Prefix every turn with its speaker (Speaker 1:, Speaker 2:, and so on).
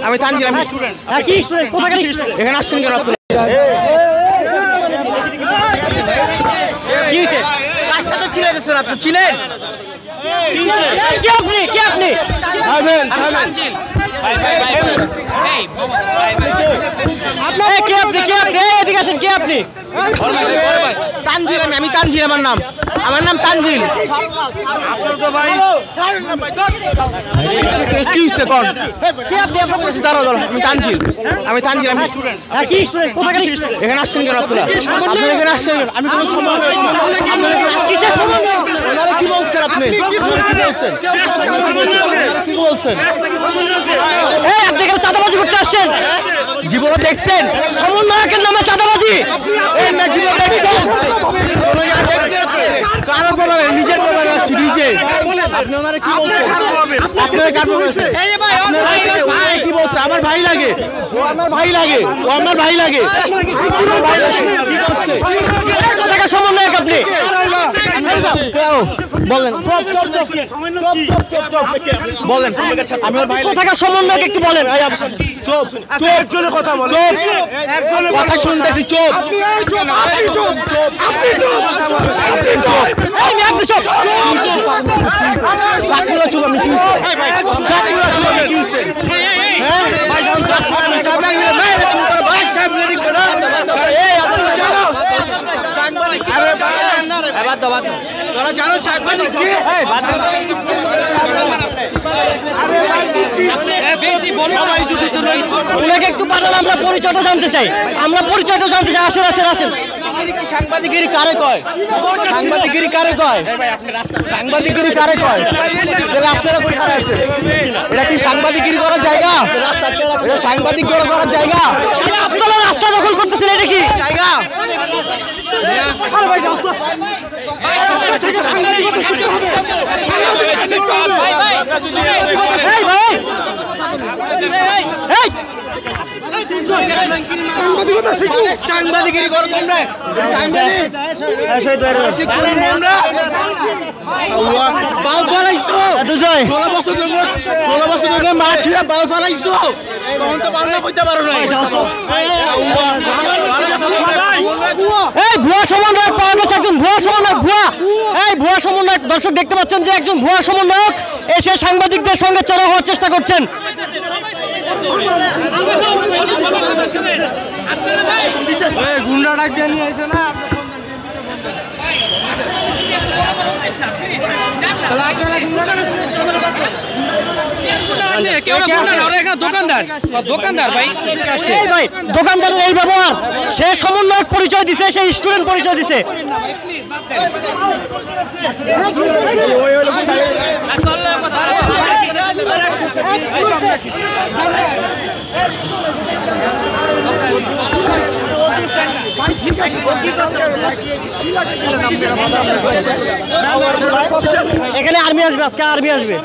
Speaker 1: আমি তানজিল, আমি স্টুডেন্ট। কি স্টুডেন্ট? কোথাকার স্টুডেন্ট? এখানে আসছেন কেন আপনি? কি হয়েছে? কার সাথে ছিলেন আপনি? চিনেন? কে আপনি? কে আপনি? তানজিল। তানজিল, আমি তানজিল, আমার নাম তানজিল। আমি তানজিল, আমি স্টুডেন্ট। কি স্টুডেন্ট? কোথাকার স্টুডেন্ট? এখানে আসছেন কেন আপনারা? আপনি এখানে আসছেন, আমি কোনো কিসের সমন্বয়? কি বলছেন আপনি? কি বলছেন? আপনি এখানে চাঁদাবাজি করতে আসছেন? জীবনে দেখছেন সমন্বয়কের নামে চাঁদাবাজি? কারো বলা নিজের বলা আসছি নিজে। আপনি ওনারা কি বলছেন? কি বলছে? আমার ভাই লাগে, ও আমার ভাই লাগে, ও আমার ভাই লাগে। কি করছে? সমন্বয়ক আপনি বলেন, বলেন কোথাকার সমন্বয়ক একটু বলেন। কথা বলেন, কথা শুনতেছি। চোপ, একটু পাঠান, আমরা পরিচয়টা জানতে চাই। আসেন আসেন আসেন। সাংবাদিকগিরি কারে কয়? সাংবাদিকগিরি কারে কয়? সাংবাদিকগিরি কারে কয়? তাহলে আপনারা কোথায় আছেন? এটা কি সাংবাদিকগিরি করার জায়গা? এটা সাংবাদিক করার জায়গা? আপনারা রাস্তা দখল করতেছেন, এটা কি জায়গা? সাংবাদিকগিরি করো তোমরা? বাল ফালাইছো 16 বছর ধরে মা ছিড়া বাল ফালাইছো। তখন তো বাংলা কইতে পারো না। ভুয়া সমন্বয়ক পাওয়া গেছে, একজন ভুয়া সমন্বয়ক। ভুয়া সমন্বয়ক দর্শক দেখতে পাচ্ছেন যে একজন ভুয়া সমন্বয়ক এসে সাংবাদিকদের সঙ্গে চড়া হওয়ার চেষ্টা করছেন। গুন্ডা ডাক দিয়ে নিয়ে আসে না। দোকানদারের এই ব্যবহার, সে সমন্বয়ক পরিচয় দিছে, সে স্টুডেন্ট পরিচয় দিছে। এখানে আর্মি আসবে, আজকে আর্মি আসবে।